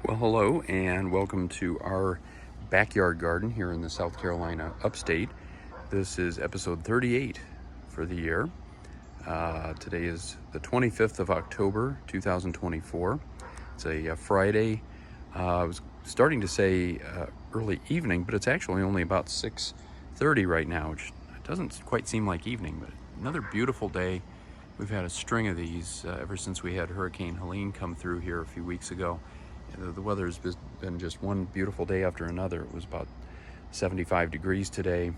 Well, hello and welcome to our backyard garden here in the South Carolina upstate. This is episode 38 for the year. Today is the 25th of October, 2024. It's a Friday. I was starting to say early evening, but it's actually only about 6:30 right now, which doesn't quite seem like evening, but another beautiful day. We've had a string of these ever since we had Hurricane Helene come through here a few weeks ago. The weather has been just one beautiful day after another. It was about 75 degrees today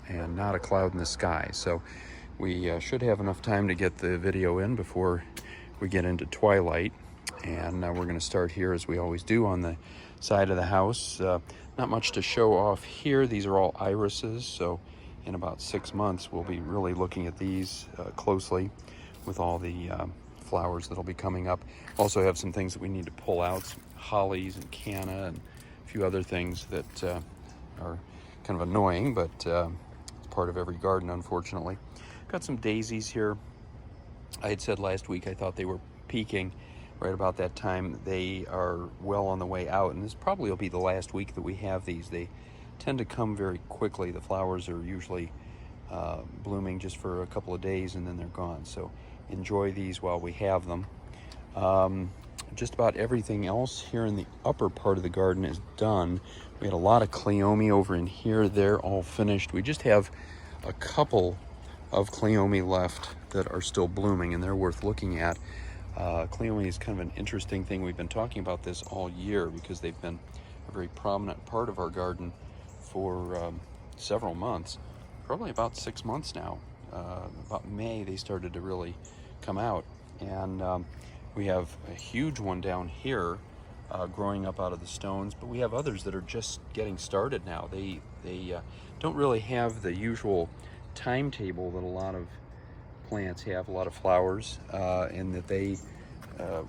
and not a cloud in the sky. So we should have enough time to get the video in before we get into twilight. And we're going to start here as we always do on the side of the house. Not much to show off here. These are all irises. So in about 6 months, we'll be really looking at these closely with all the flowers that'll be coming up. Also have some things that we need to pull out, some hollies and canna and a few other things that are kind of annoying, but it's part of every garden, unfortunately. Got some daisies here. I had said last week I thought they were peaking right about that time. They are well on the way out, and this probably will be the last week that we have these. They tend to come very quickly. The flowers are usually blooming just for a couple of days and then they're gone. So enjoy these while we have them. Just about everything else here in the upper part of the garden is done. We had a lot of cleome over in here. They're all finished. We just have a couple of cleome left that are still blooming, and they're worth looking at. Cleome is kind of an interesting thing. We've been talking about this all year because they've been a very prominent part of our garden for several months, probably about 6 months now. About May they started to really come out, and we have a huge one down here growing up out of the stones, but we have others that are just getting started now. They don't really have the usual timetable that a lot of plants have, a lot of flowers, and that they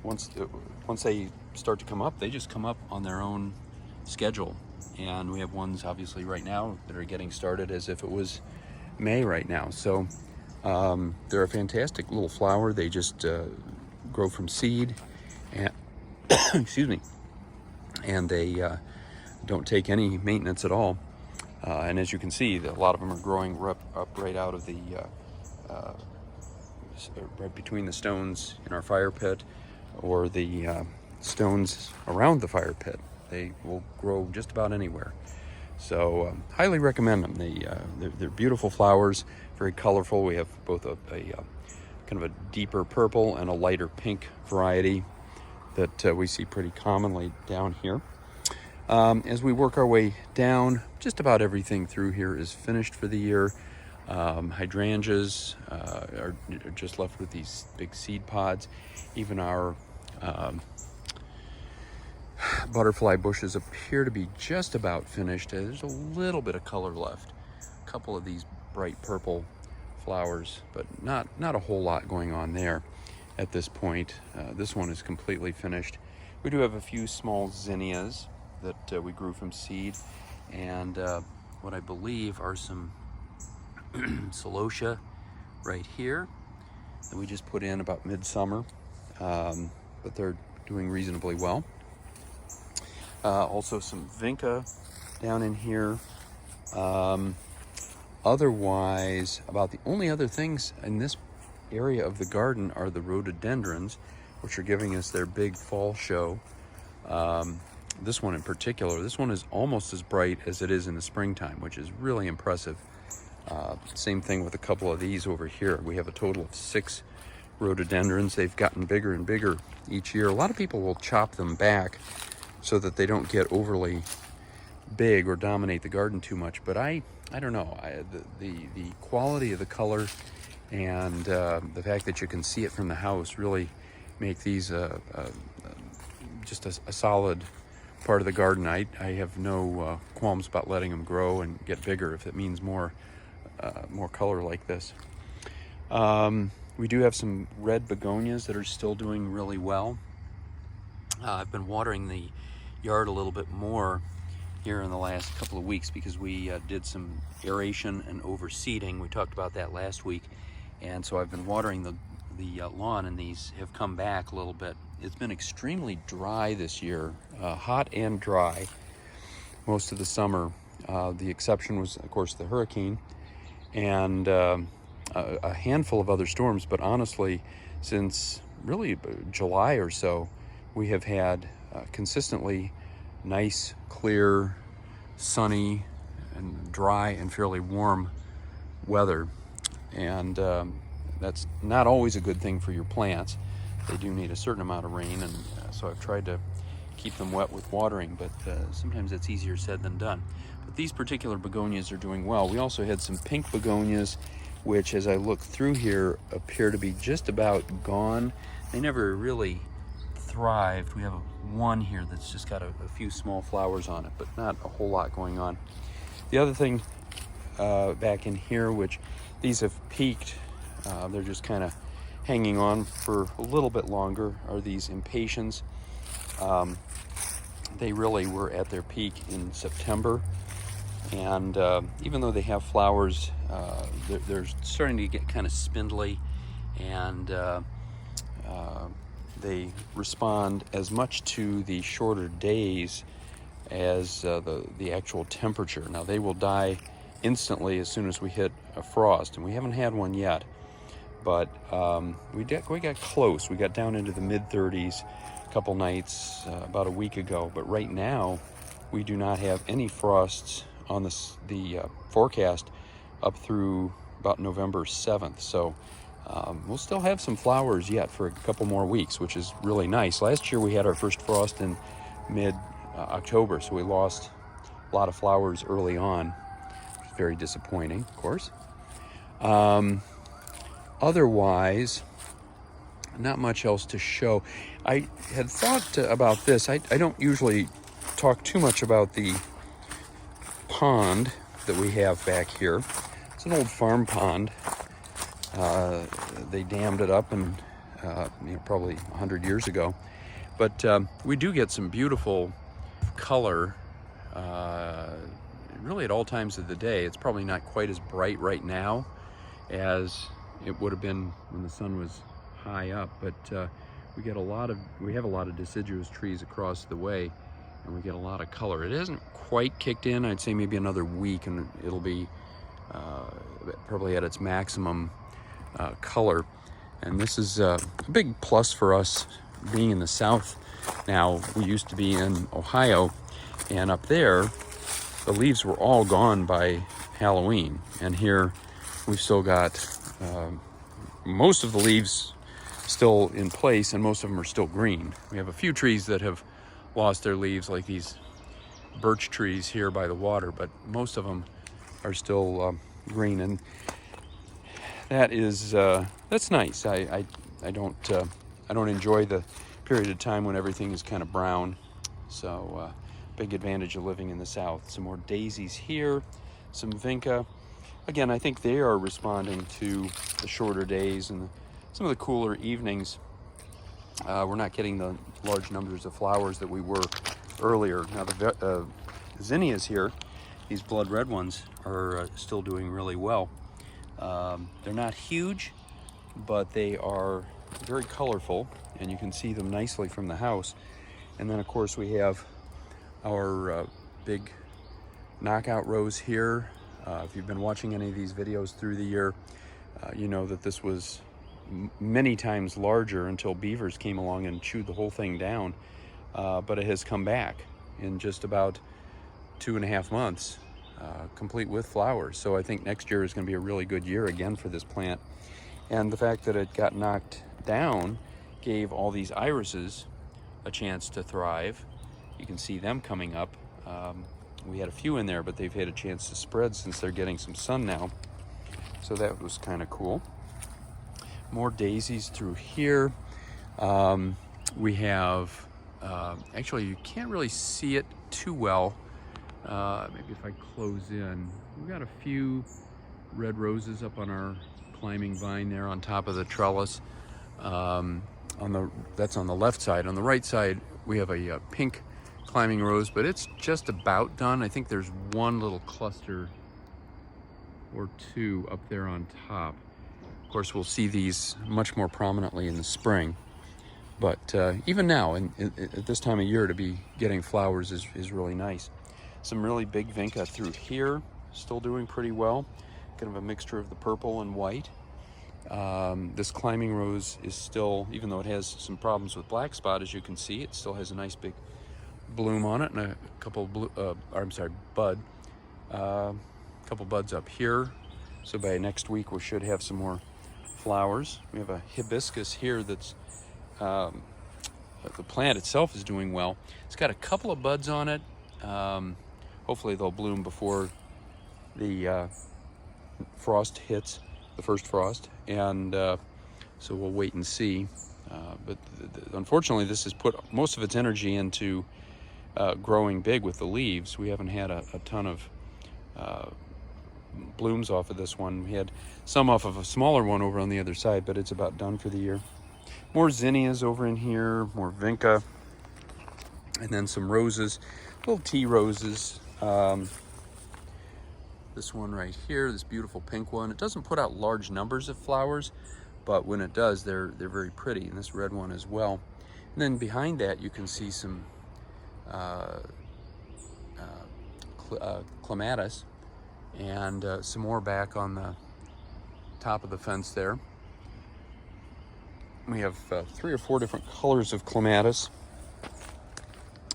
once they start to come up, they just come up on their own schedule. And we have ones obviously right now that are getting started as if it was May right now. So they're a fantastic little flower. They just grow from seed, and excuse me, and they don't take any maintenance at all. And as you can see, a lot of them are growing up right out of the right between the stones in our fire pit or the stones around the fire pit. They will grow just about anywhere. So highly recommend them. They're beautiful flowers, very colorful. We have both a kind of a deeper purple and a lighter pink variety that we see pretty commonly down here. As we work our way down, just about everything through here is finished for the year. Hydrangeas are just left with these big seed pods. Even our butterfly bushes appear to be just about finished. There's a little bit of color left. A couple of these bright purple flowers, but not a whole lot going on there at this point. This one is completely finished. We do have a few small zinnias that we grew from seed, and what I believe are some celosia right here that we just put in about midsummer, but they're doing reasonably well. Also some vinca down in here. Otherwise, about the only other things in this area of the garden are the rhododendrons, which are giving us their big fall show. This one in particular, this one is almost as bright as it is in the springtime, which is really impressive. Same thing with a couple of these over here. We have a total of 6 rhododendrons. They've gotten bigger and bigger each year. A lot of people will chop them back so that they don't get overly big or dominate the garden too much, but I don't know. The quality of the color and the fact that you can see it from the house really make these just a solid part of the garden. I have no qualms about letting them grow and get bigger if it means more color like this. We do have some red begonias that are still doing really well. I've been watering the yard a little bit more here in the last couple of weeks because we did some aeration and overseeding. We talked about that last week, and so I've been watering the lawn, and these have come back a little bit. It's been extremely dry this year, hot and dry most of the summer. The exception was, of course, the hurricane and a handful of other storms, but honestly, since really July or so, we have had consistently nice, clear, sunny, and dry and fairly warm weather. And that's not always a good thing for your plants. They do need a certain amount of rain, and so I've tried to keep them wet with watering, but sometimes it's easier said than done. But these particular begonias are doing well. We also had some pink begonias, which, as I look through here, appear to be just about gone. They never really thrived. We have one here that's just got a few small flowers on it, but not a whole lot going on. The other thing back in here, which these have peaked, they're just kind of hanging on for a little bit longer, are these impatiens. They really were at their peak in September, and even though they have flowers, they're starting to get kind of spindly, and they respond as much to the shorter days as the actual temperature. Now, they will die instantly as soon as we hit a frost, and we haven't had one yet, but we got close. We got down into the mid-30s a couple nights about a week ago, but right now we do not have any frosts on the forecast up through about November 7th. So we'll still have some flowers yet for a couple more weeks, which is really nice. Last year we had our first frost in mid-October, so we lost a lot of flowers early on, which is very disappointing, of course. Otherwise, not much else to show. I had thought about this. I don't usually talk too much about the pond that we have back here. It's an old farm pond. They dammed it up and probably 100 years ago. But we do get some beautiful color really at all times of the day. It's probably not quite as bright right now as it would have been when the sun was high up, but we have a lot of deciduous trees across the way, and we get a lot of color. It hasn't quite kicked in. I'd say maybe another week and it'll be probably at its maximum color. And this is a big plus for us being in the South now. We used to be in Ohio, and up there the leaves were all gone by Halloween, and here we've still got most of the leaves still in place, and most of them are still green. We have a few trees that have lost their leaves, like these birch trees here by the water, but most of them are still green, and that is that's nice. I don't enjoy the period of time when everything is kind of brown. So big advantage of living in the South. Some more daisies here, some vinca. Again, I think they are responding to the shorter days and some of the cooler evenings. We're not getting the large numbers of flowers that we were earlier. Now the zinnias here, these blood red ones, are still doing really well. They're not huge, but they are very colorful, and you can see them nicely from the house. And then of course we have our big knockout rose here. If you've been watching any of these videos through the year, you know that this was many times larger until beavers came along and chewed the whole thing down. But it has come back in just about 2.5 months, complete with flowers. So I think next year is going to be a really good year again for this plant. And the fact that it got knocked down gave all these irises a chance to thrive. You can see them coming up. We had a few in there, but they've had a chance to spread since they're getting some sun now. So that was kind of cool. More daisies through here. We have, actually you can't really see it too well. Maybe if I close in, we've got a few red roses up on our climbing vine there on top of the trellis. That's on the left side. On the right side, we have a pink climbing rose, but it's just about done. I think there's one little cluster or two up there on top. Of course, we'll see these much more prominently in the spring. But even now, at this time of year, to be getting flowers is really nice. Some really big vinca through here, still doing pretty well. Kind of a mixture of the purple and white. This climbing rose is still, even though it has some problems with black spot, as you can see, it still has a nice big bloom on it and a couple bud. Couple buds up here. So by next week we should have some more flowers. We have a hibiscus here that's the plant itself is doing well. It's got a couple of buds on it. Hopefully they'll bloom before the frost hits, the first frost, and so we'll wait and see. But unfortunately, this has put most of its energy into growing big with the leaves. We haven't had a ton of blooms off of this one. We had some off of a smaller one over on the other side, but it's about done for the year. More zinnias over in here, more vinca, and then some roses, little tea roses. This one right here, this beautiful pink one. It doesn't put out large numbers of flowers, but when it does, they're very pretty, and this red one as well. And then behind that, you can see some clematis, and some more back on the top of the fence there. We have 3 or 4 different colors of clematis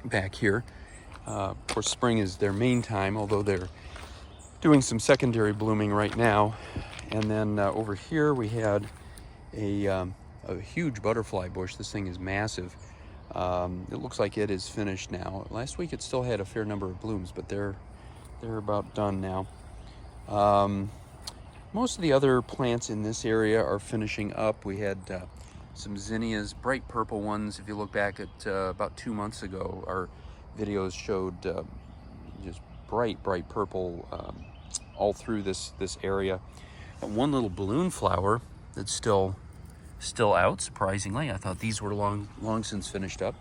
back here. Of course, spring is their main time, although they're doing some secondary blooming right now. And then over here we had a huge butterfly bush. This thing is massive. It looks like it is finished now. Last week it still had a fair number of blooms, but they're about done now. Most of the other plants in this area are finishing up. We had some zinnias, bright purple ones. If you look back at about 2 months ago, our videos showed just bright purple all through this area. One little balloon flower that's still out, surprisingly. I thought these were long since finished up.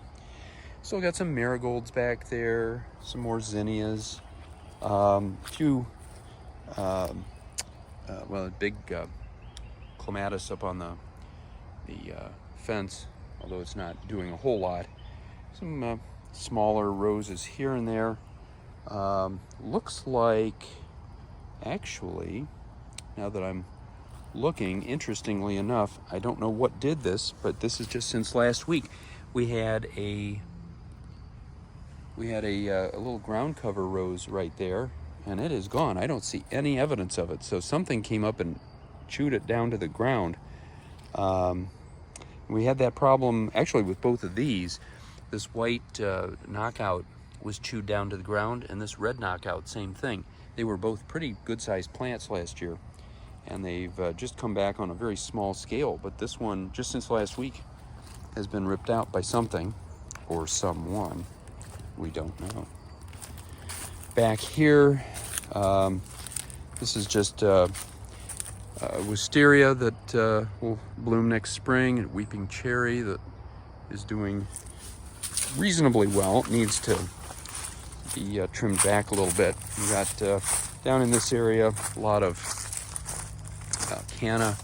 Still got some marigolds back there, some more zinnias, a few big clematis up on the fence, although it's not doing a whole lot. Some smaller roses here and there. Looks like, actually, now that I'm looking, interestingly enough, I don't know what did this, but this is just since last week. We had a little ground cover rose right there, and it is gone. I don't see any evidence of it. So something came up and chewed it down to the ground. We had that problem actually with both of these. This white knockout was chewed down to the ground, and this red knockout, same thing. They were both pretty good-sized plants last year, and they've just come back on a very small scale. But this one, just since last week, has been ripped out by something or someone. We don't know. Back here, this is just wisteria that will bloom next spring, and weeping cherry that is doing reasonably well. It needs to be trimmed back a little bit. We got down in this area a lot of canna,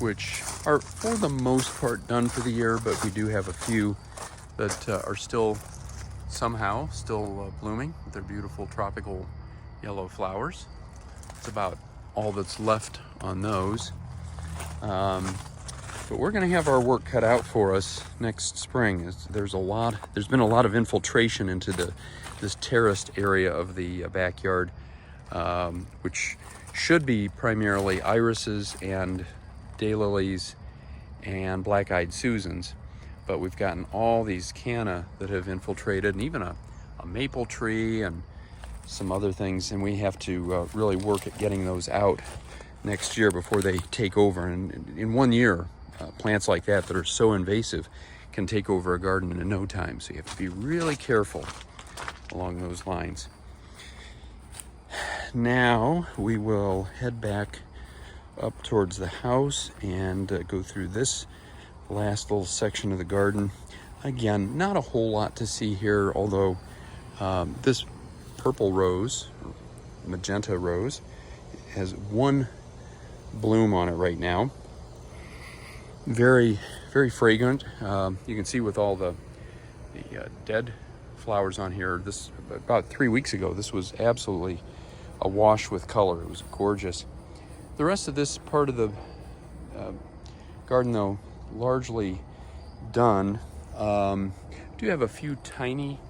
which are for the most part done for the year, but we do have a few that are still blooming with their beautiful tropical yellow flowers. It's about all that's left on those. But we're going to have our work cut out for us next spring. There's been a lot of infiltration into this terraced area of the backyard, which should be primarily irises and daylilies and black-eyed Susans. But we've gotten all these canna that have infiltrated, and even a maple tree and some other things, and we have to really work at getting those out next year before they take over. And in 1 year, plants like that are so invasive can take over a garden in no time. So you have to be really careful along those lines. Now we will head back up towards the house and go through this last little section of the garden. Again, not a whole lot to see here, although this purple rose, magenta rose, has one bloom on it right now. Very, very fragrant. You can see with all the dead flowers on here, this about 3 weeks ago, this was absolutely awash with color. It was gorgeous. The rest of this part of the garden, though, largely done. Do have a few tiny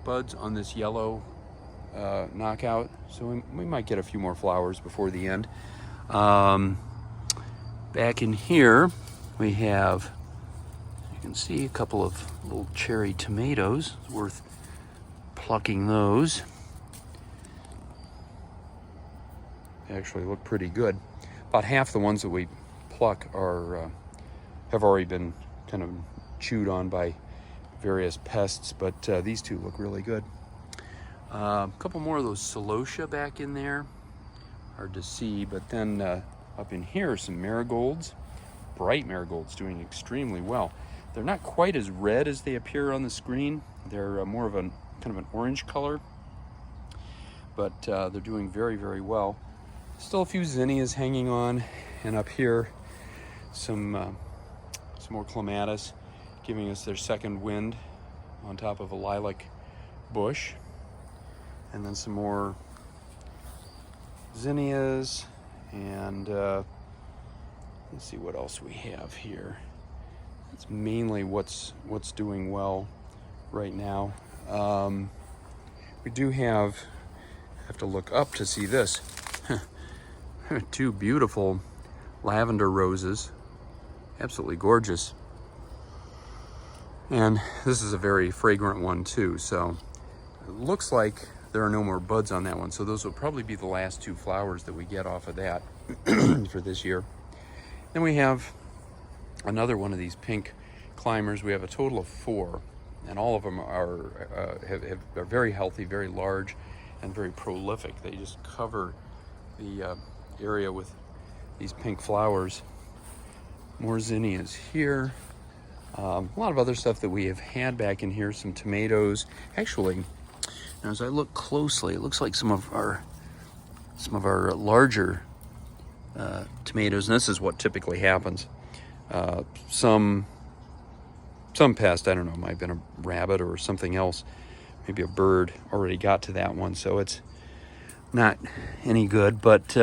buds on this yellow knockout, so we might get a few more flowers before the end. Back in here we have, you can see, a couple of little cherry tomatoes. It's worth plucking those. They actually look pretty good. About half the ones that we pluck are have already been kind of chewed on by various pests, but these two look really good. A couple more of those celosia back in there, hard to see, but then up in here some marigolds, bright marigolds, doing extremely well. They're not quite as red as they appear on the screen. They're more of a kind of an orange color, but they're doing very, very well. Still a few zinnias hanging on, and up here some more clematis, giving us their second wind on top of a lilac bush. And then some more zinnias, and let's see what else we have here. That's mainly what's doing well right now. We do have to look up to see this. Two beautiful lavender roses, absolutely gorgeous. And this is a very fragrant one too, so it looks like there are no more buds on that one, so those will probably be the last two flowers that we get off of that for this year. Then we have another one of these pink climbers. We have a total of 4, and all of them are very healthy, very large, and very prolific. They just cover the area with these pink flowers. More zinnias here. A lot of other stuff that we have had back in here. Some tomatoes. Actually, as I look closely, it looks like some of our larger tomatoes, and this is what typically happens. Some pest, I don't know, might have been a rabbit or something else, maybe a bird, already got to that one, so it's not any good. But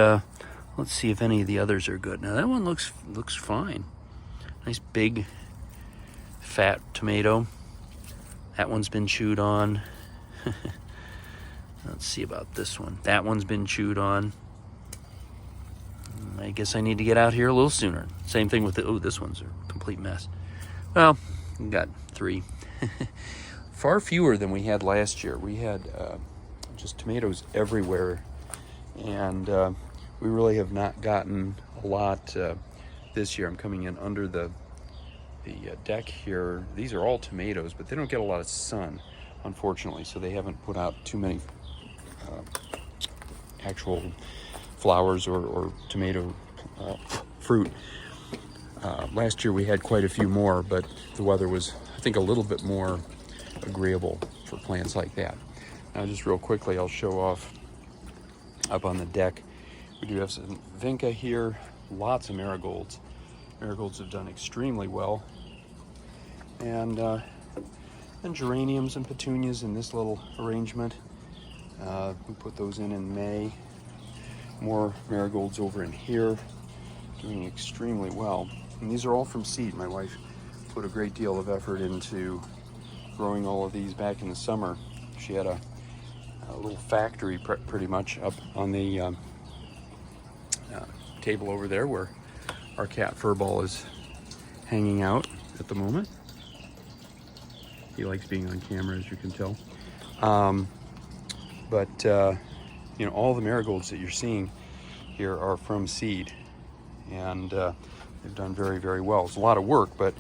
let's see if any of the others are good. Now that one looks fine. Nice big fat tomato. That one's been chewed on. Let's see about this one. That one's been chewed on. I guess I need to get out here a little sooner. Same thing with this one's a complete mess. Well, we got 3. Far fewer than we had last year. We had just tomatoes everywhere, and we really have not gotten a lot this year. I'm coming in under the deck here. These are all tomatoes, but they don't get a lot of sun, unfortunately, so they haven't put out too many actual flowers or tomato fruit. Last year we had quite a few more, but the weather was, I think, a little bit more agreeable for plants like that. Now, just real quickly, I'll show off up on the deck. We do have some vinca here, lots of marigolds. Marigolds have done extremely well. And geraniums and petunias in this little arrangement. We put those in May. More marigolds over in here, doing extremely well. And these are all from seed. My wife put a great deal of effort into growing all of these back in the summer. She had a little factory pretty much up on the table over there where our cat Furball is hanging out at the moment. He likes being on camera, as you can tell. But all the marigolds that you're seeing here are from seed, and they've done very, very well. It's a lot of work, but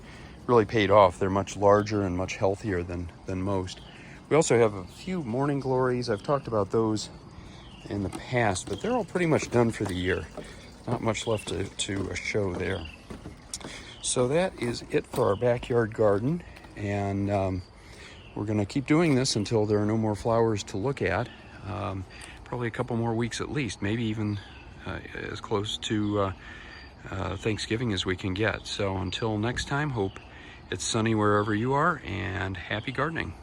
really paid off. They're much larger and much healthier than most. We also have a few morning glories. I've talked about those in the past, but they're all pretty much done for the year. Not much left to show there. So that is it for our backyard garden, and we're going to keep doing this until there are no more flowers to look at. Probably a couple more weeks at least, maybe even as close to Thanksgiving as we can get. So until next time, hope it's sunny wherever you are, and happy gardening.